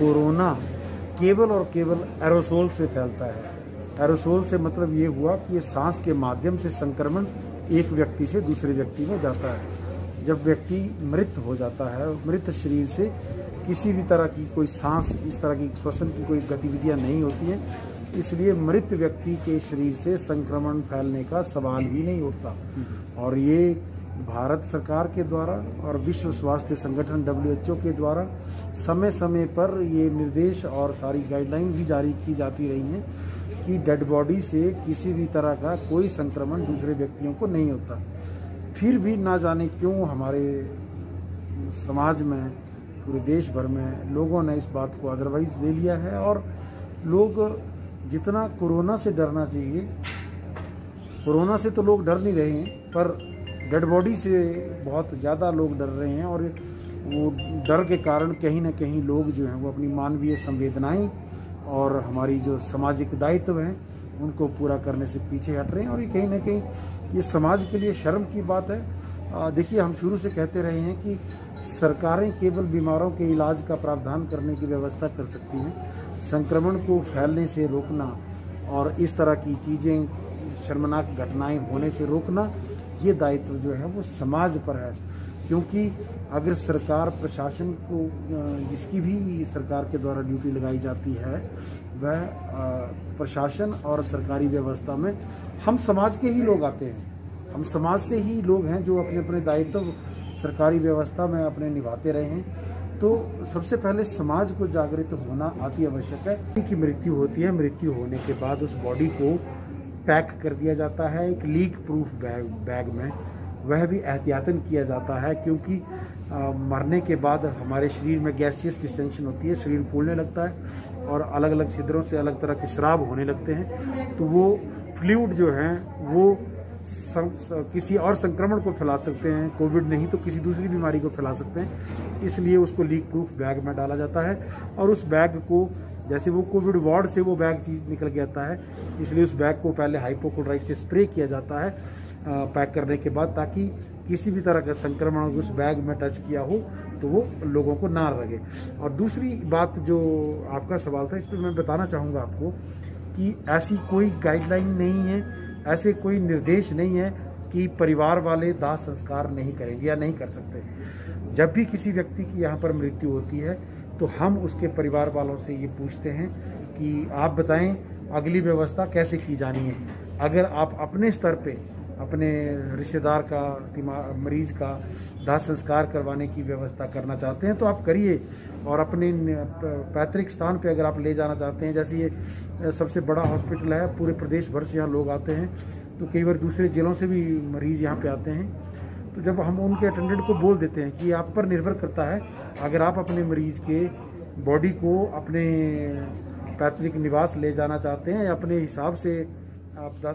Corona केवल और केवल एरोसोल से फैलता है। एरोसोल से मतलब ये हुआ कि ये सांस के माध्यम से संक्रमण एक व्यक्ति से दूसरे व्यक्ति में जाता है। जब व्यक्ति मृत हो जाता है, मृत शरीर से किसी भी तरह की कोई सांस, इस तरह की श्वसन की कोई गतिविधियां नहीं होती हैं, इसलिए मृत व्यक्ति के शरीर से संक्रमण फैलने का सवाल ही नहीं उठता। और ये भारत सरकार के द्वारा और विश्व स्वास्थ्य संगठन WHO के द्वारा समय समय पर ये निर्देश और सारी गाइडलाइन भी जारी की जाती रही हैं कि डेड बॉडी से किसी भी तरह का कोई संक्रमण दूसरे व्यक्तियों को नहीं होता। फिर भी ना जाने क्यों हमारे समाज में, पूरे देश भर में लोगों ने इस बात को अदरवाइज ले लिया है। और लोग जितना कोरोना से डरना चाहिए, कोरोना से तो लोग डर नहीं रहे हैं, पर डेड बॉडी से बहुत ज़्यादा लोग डर रहे हैं। और वो डर के कारण कहीं ना कहीं लोग जो हैं वो अपनी मानवीय संवेदनाएं और हमारी जो सामाजिक दायित्व हैं उनको पूरा करने से पीछे हट रहे हैं। और ये कहीं ना कहीं ये समाज के लिए शर्म की बात है। देखिए, हम शुरू से कहते रहे हैं कि सरकारें केवल बीमारों के इलाज का प्रावधान करने की व्यवस्था कर सकती हैं। संक्रमण को फैलने से रोकना और इस तरह की चीज़ें, शर्मनाक घटनाएं होने से रोकना, ये दायित्व जो है वो समाज पर है। क्योंकि अगर सरकार, प्रशासन को, जिसकी भी सरकार के द्वारा ड्यूटी लगाई जाती है, वह प्रशासन और सरकारी व्यवस्था में हम समाज के ही लोग आते हैं। हम समाज से ही लोग हैं जो अपने अपने दायित्व सरकारी व्यवस्था में अपने निभाते रहे हैं। तो सबसे पहले समाज को जागृत होना अति आवश्यक है। कि मृत्यु होती है, मृत्यु होने के बाद उस बॉडी को पैक कर दिया जाता है एक लीक प्रूफ बैग में। वह भी एहतियातन किया जाता है, क्योंकि मरने के बाद हमारे शरीर में गैसियस डिस्टेंशन होती है, शरीर फूलने लगता है और अलग अलग छिद्रों से अलग तरह के स्राव होने लगते हैं। तो वो फ्लूइड जो हैं वो किसी और संक्रमण को फैला सकते हैं, कोविड नहीं तो किसी दूसरी बीमारी को फैला सकते हैं। इसलिए उसको लीक प्रूफ बैग में डाला जाता है। और उस बैग को, जैसे वो कोविड वार्ड से वो बैग चीज निकल के आता है, इसलिए उस बैग को पहले हाइपोक्लोराइड से स्प्रे किया जाता है पैक करने के बाद, ताकि किसी भी तरह का संक्रमण उस बैग में टच किया हो तो वो लोगों को ना लगे। और दूसरी बात जो आपका सवाल था, इस पर मैं बताना चाहूँगा आपको कि ऐसी कोई गाइडलाइन नहीं है, ऐसे कोई निर्देश नहीं है कि परिवार वाले दाह संस्कार नहीं करेंगे या नहीं कर सकते। जब भी किसी व्यक्ति की यहाँ पर मृत्यु होती है तो हम उसके परिवार वालों से ये पूछते हैं कि आप बताएं अगली व्यवस्था कैसे की जानी है। अगर आप अपने स्तर पे अपने रिश्तेदार का, मरीज का दाह संस्कार करवाने की व्यवस्था करना चाहते हैं तो आप करिए। और अपने पैतृक स्थान पे अगर आप ले जाना चाहते हैं, जैसे ये सबसे बड़ा हॉस्पिटल है, पूरे प्रदेश भर से यहाँ लोग आते हैं, तो कई बार दूसरे जिलों से भी मरीज़ यहाँ पे आते हैं। तो जब हम उनके अटेंडेंट को बोल देते हैं कि आप पर निर्भर करता है, अगर आप अपने मरीज़ के बॉडी को अपने पैतृक निवास ले जाना चाहते हैं या अपने हिसाब से आप दाह